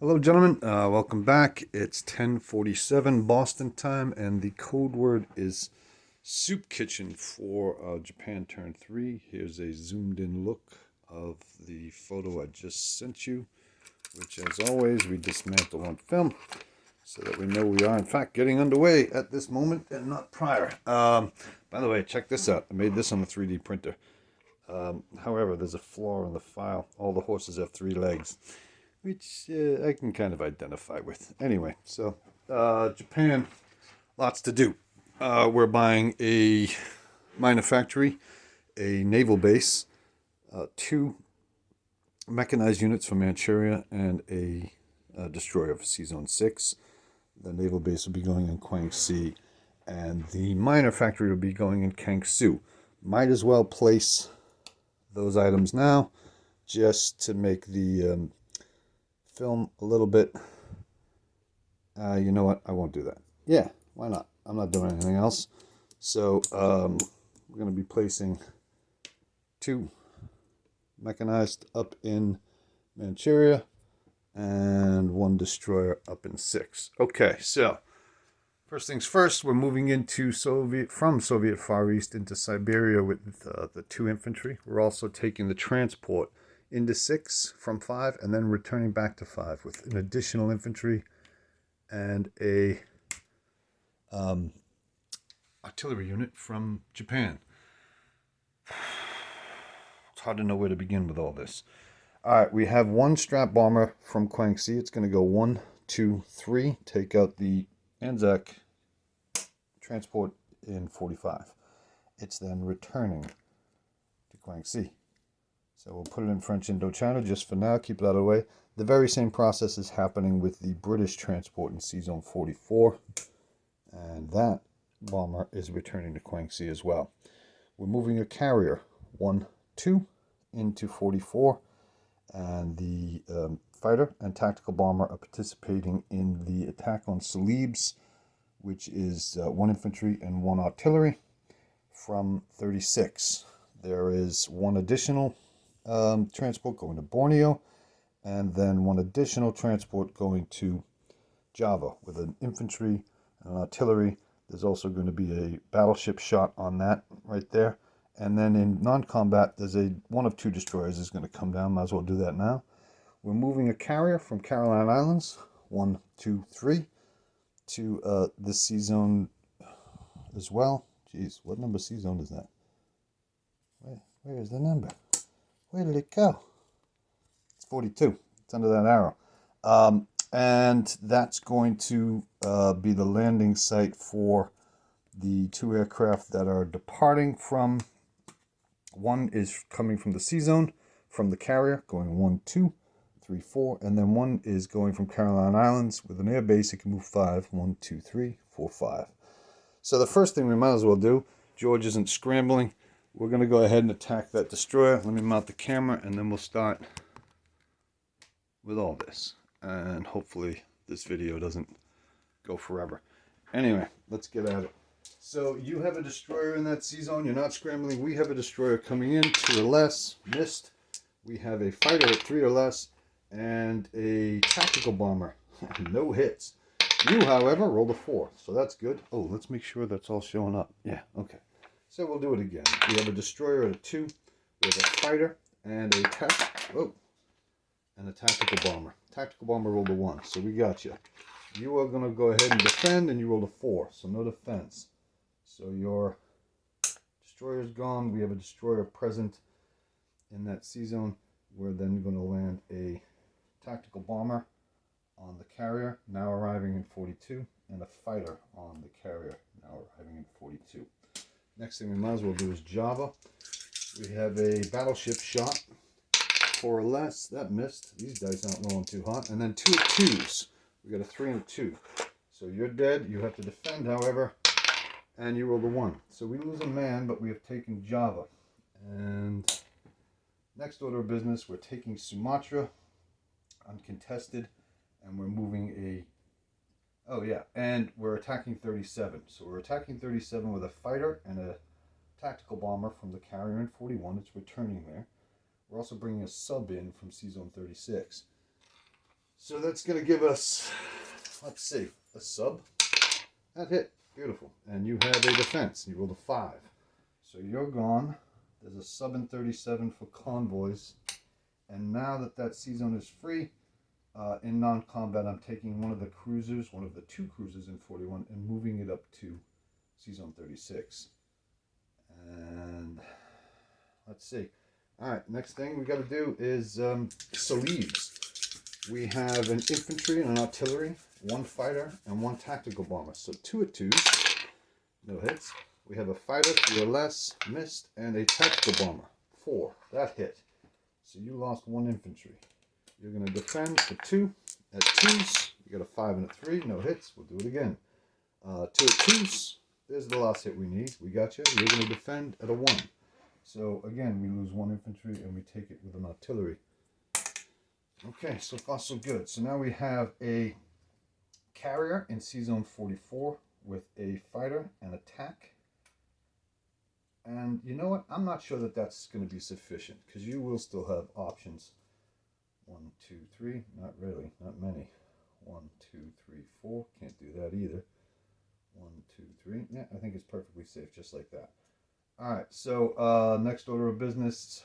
Hello, gentlemen. Welcome back. It's 10:47 Boston time, and the code word is Soup Kitchen for Japan Turn 3. Here's a zoomed-in look of the photo I just sent you, which, as always, we dismantle on film so that we know we are, in fact, getting underway at this moment and not prior. By the way, check this out. I made this on a 3D printer. However, there's a flaw in the file. All the horses have three legs, which I can kind of identify with. Anyway, so Japan, lots to do. We're buying a minor factory, a naval base, two mechanized units from Manchuria, and a destroyer for Seazone 6. The naval base will be going in Kwangsi, and the minor factory will be going in Kangsu. Might as well place those items now just to make the film a little bit. You know what? I won't do that. Yeah, why not? I'm not doing anything else. So we're going to be placing two mechanized up in Manchuria and one destroyer up in 6. Okay, so first things first, we're moving into from Soviet Far East into Siberia with the 2 infantry. We're also taking the transport into 6 from 5 and then returning back to 5 with an additional infantry and a artillery unit from Japan. It's hard to know where to begin with all this. All right, we have one strap bomber from Kwangsi. It's going to go 1, 2, 3. Take out the Anzac transport in 45. It's then returning to Kwangsi. So we'll put it in French Indochina just for now, keep it out of the way. The very same process is happening with the British transport in C-Zone 44. And that bomber is returning to Kwangsi as well. We're moving a carrier 1, 2 into 44. And the fighter and tactical bomber are participating in the attack on Celebes, which is 1 infantry and 1 artillery from 36. There is 1 additional transport going to Borneo, and then 1 additional transport going to Java with an infantry and an artillery. There's also going to be a battleship shot on that right there. And then in non-combat, there's one of 2 destroyers is going to come down. Might as well do that now. We're moving a carrier from Caroline Islands, 1, 2, 3, to this C-Zone as well. Jeez, what number C-Zone is that? Where is the number? Where did it go? It's 42. It's under that arrow. And that's going to be the landing site for the 2 aircraft that are departing from. One is coming from the C-Zone, from the carrier, going 1, 2, 3, 4. And then one is going from Caroline Islands with an air base. It can move 5. 1, 2, 3, 4, 5. So the first thing we might as well do, George isn't scrambling. We're going to go ahead and attack that destroyer. Let me mount the camera, and then we'll start with all this. And hopefully this video doesn't go forever. Anyway, let's get at it. So you have a destroyer in that C-Zone. You're not scrambling. We have a destroyer coming in, 2 or less, missed. We have a fighter at 3 or less, and a tactical bomber, no hits. You, however, rolled a 4, so that's good. Oh, let's make sure that's all showing up. Yeah, okay. So we'll do it again. We have a destroyer at a 2. We have a fighter and a tactical bomber. Tactical bomber rolled a 1, so we got you. You are going to go ahead and defend, and you rolled a 4, so no defense. So your destroyer is gone. We have a destroyer present in that C-Zone. We're then going to land a tactical bomber on the carrier, now arriving in 42, and a fighter on the carrier, now arriving in 42. Next thing we might as well do is Java. We have a battleship shot, 4 or less. That missed. These dice aren't rolling too hot. And then 2 2s. We got a 3 and a 2. So you're dead. You have to defend, however, and you rolled a 1. So we lose a man, but we have taken Java. And next order of business, we're taking Sumatra, uncontested, and we're moving a. Oh yeah, and we're attacking 37. So we're attacking 37 with a fighter and a tactical bomber from the carrier in 41. It's returning there. We're also bringing a sub in from C-Zone 36. So that's going to give us, let's see, a sub. That hit. Beautiful. And you have a defense. You rolled a 5. So you're gone. There's a sub in 37 for convoys. And now that that sea zone is free, in non-combat, I'm taking one of the cruisers, one of the 2 cruisers in 41, and moving it up to sea zone 36. And let's see. All right, next thing we got to do is sleeves. We have an infantry and an artillery, 1 fighter, and 1 tactical bomber. So 2 at 2s, no hits. We have a fighter, 3 or less, missed, and a tactical bomber, 4. That hit. So you lost 1 infantry. You're going to defend for 2 at 2s. You got a 5 and a 3, no hits. We'll do it again. 2 at 2s. There's the last hit we need. We got you. You're going to defend at a 1. So again, we lose 1 infantry and we take it with an artillery. Okay, so far so good. So now we have a carrier in sea zone 44 with a fighter and attack. And you know what? I'm not sure that that's going to be sufficient because you will still have options. 1, 2, 3. Not really. Not many. 1, 2, 3, 4. Can't do that either. 1, 2, 3. Yeah, I think it's perfectly safe just like that. All right, so next order of business.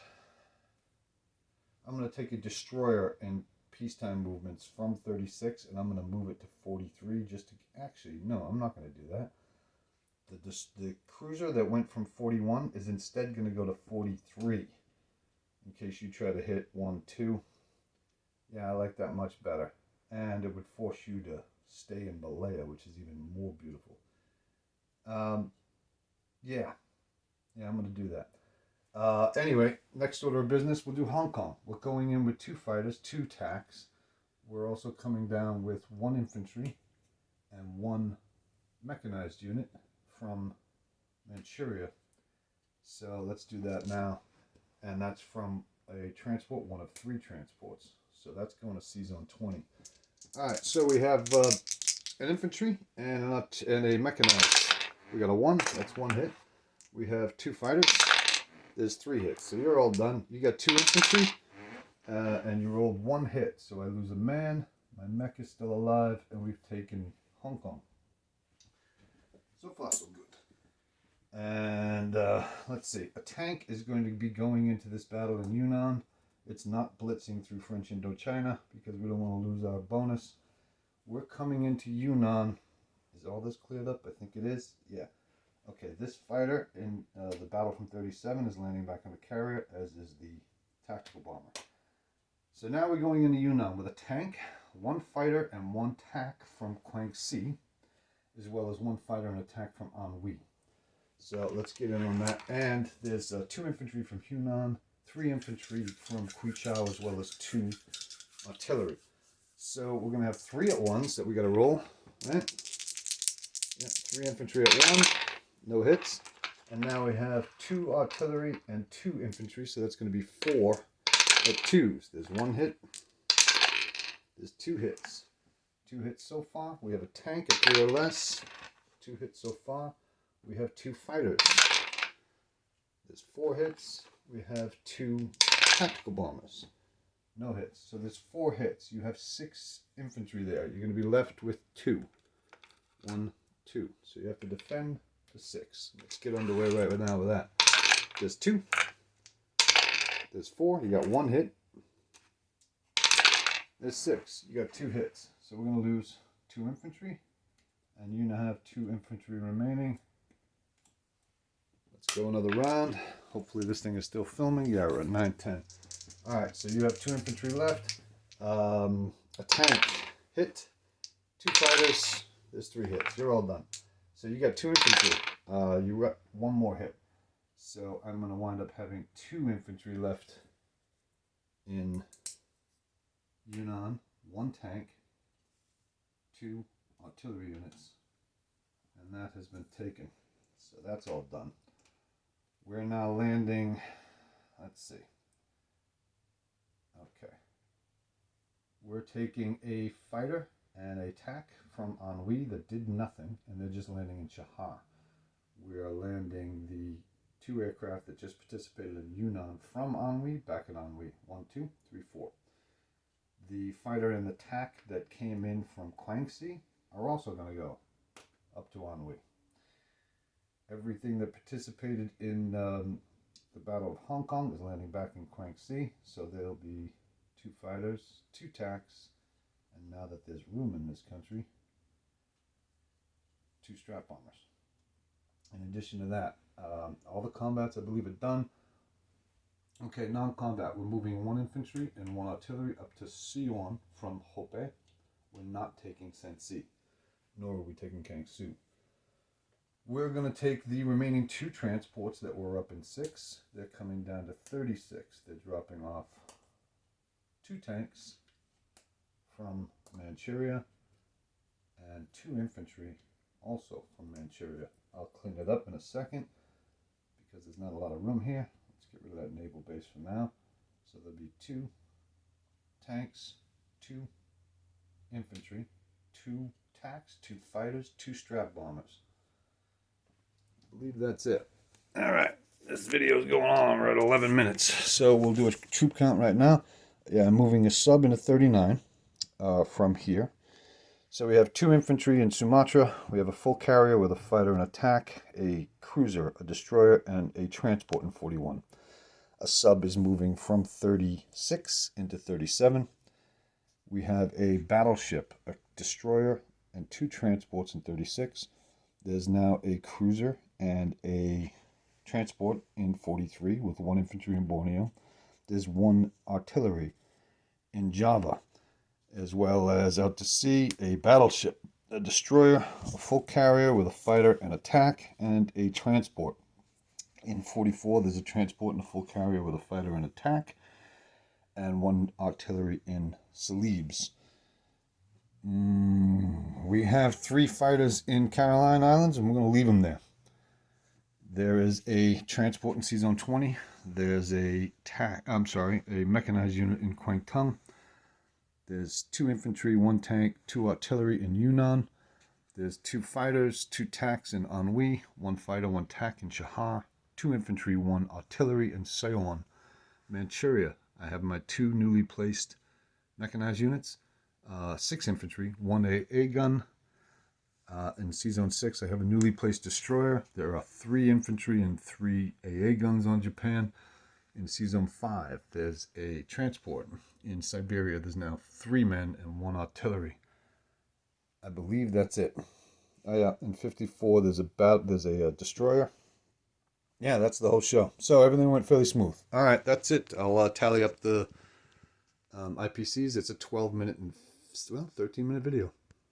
I'm going to take a destroyer in peacetime movements from 36, and I'm going to move it to 43 just to... Actually, no, I'm not going to do that. The cruiser that went from 41 is instead going to go to 43 in case you try to hit 1, 2. Yeah, I like that much better. And it would force you to stay in Malaya, which is even more beautiful. Yeah, I'm going to do that. Anyway, next order of business, we'll do Hong Kong. We're going in with 2 fighters, 2 tacks. We're also coming down with 1 infantry and 1 mechanized unit from Manchuria. So let's do that now. And that's from a transport, 1 of 3 transports. So that's going to sea zone 20. All right, so we have an infantry and a mechanized. We got a 1, that's 1 hit. We have 2 fighters. There's 3 hits, so you're all done. You got 2 infantry, and you rolled 1 hit. So I lose a man, my mech is still alive, and we've taken Hong Kong. So far, so good. And let's see, a tank is going to be going into this battle in Yunnan. It's not blitzing through French Indochina because we don't want to lose our bonus. We're coming into Yunnan. Is all this cleared up? I think it is. Yeah. Okay, this fighter in the battle from 37 is landing back on the carrier, as is the tactical bomber. So now we're going into Yunnan with a tank, 1 fighter, and 1 tack from Guangxi, as well as 1 fighter and attack from Anhui. So let's get in on that. And there's 2 infantry from Hunan, 3 infantry from Quichao, as well as 2 artillery. So we're going to have 3 at 1s that we got to roll, right? Yeah, 3 infantry at 1. No hits. And now we have 2 artillery and 2 infantry, so that's going to be 4 at 2s. There's 1 hit. There's 2 hits. 2 hits so far. We have a tank at 3 or less. 2 hits so far. We have 2 fighters. There's 4 hits. We have 2 tactical bombers. No hits. So there's 4 hits. You have 6 infantry there. You're going to be left with 2. 1, 2. So you have to defend 6. Let's get underway right now with that. There's 2. There's 4. You got 1 hit. There's 6. You got 2 hits. So we're going to lose 2 infantry. And you now have 2 infantry remaining. Let's go another round. Hopefully this thing is still filming. Yeah, we're at 9:10. Alright, so you have 2 infantry left. A tank hit. 2 fighters. There's 3 hits. You're all done. So you got 2 infantry. You got 1 more hit. So I'm going to wind up having 2 infantry left in Yunnan, 1 tank, 2 artillery units, and that has been taken. So that's all done. We're now landing, let's see. Okay. We're taking a fighter and a tack from Anhui that did nothing, and they're just landing in Chaha. We are landing the 2 aircraft that just participated in Yunnan from Anhui back at Anhui. 1, 2, 3, 4. The fighter and the TAC that came in from Guangxi are also going to go up to Anhui. Everything that participated in the Battle of Hong Kong is landing back in Guangxi, so there'll be 2 fighters, 2 TACs, and now that there's room in this country, 2 strap bombers. In addition to that, all the combats I believe are done. Okay, non-combat, we're moving 1 infantry and 1 artillery up to Sichuan from Hopei. We're not taking Shenxi, nor are we taking Kangsu. We're going to take the remaining 2 transports that were up in 6. They're coming down to 36. They're dropping off 2 tanks from Manchuria and 2 infantry also from Manchuria. I'll clean it up in a second because there's not a lot of room here. Let's get rid of that naval base for now. So there'll be 2 tanks, 2 infantry, 2 TACs, 2 fighters, 2 strap bombers. I believe that's it. All right, this video is going on. We're at 11 minutes. So we'll do a troop count right now. Yeah, I'm moving a sub into 39 from here. So we have 2 infantry in Sumatra. We have a full carrier with a fighter and a TAC, a cruiser, a destroyer, and a transport in 41. A sub is moving from 36 into 37. We have a battleship, a destroyer, and 2 transports in 36. There's now a cruiser and a transport in 43 with 1 infantry in Borneo. There's 1 artillery in Java, as well as out to sea, a battleship, a destroyer, a full carrier with a fighter and a TAC, and a transport. In 44, there's a transport and a full carrier with a fighter and a TAC, and 1 artillery in Celebes. We have 3 fighters in Caroline Islands, and we're going to leave them there. There is a transport in C-Zone 20. There's a mechanized unit in Kwangtung. There's 2 infantry, 1 tank, 2 artillery in Yunnan. There's 2 fighters, 2 TACs in Anhui, 1 fighter, 1 TAC in Chahar, 2 infantry, 1 artillery in Seoan. Manchuria, I have my 2 newly placed mechanized units, 6 infantry, 1 AA gun. In C-Zone 6, I have a newly placed destroyer. There are 3 infantry and 3 AA guns on Japan. In C-Zone 5, there's a transport. In Siberia, there's now 3 men and 1 artillery. I believe that's it. Oh yeah, in 54, there's a destroyer. Yeah, that's the whole show. So everything went fairly smooth. All right, that's it. I'll tally up the IPCs. It's a 12-minute and 13-minute video.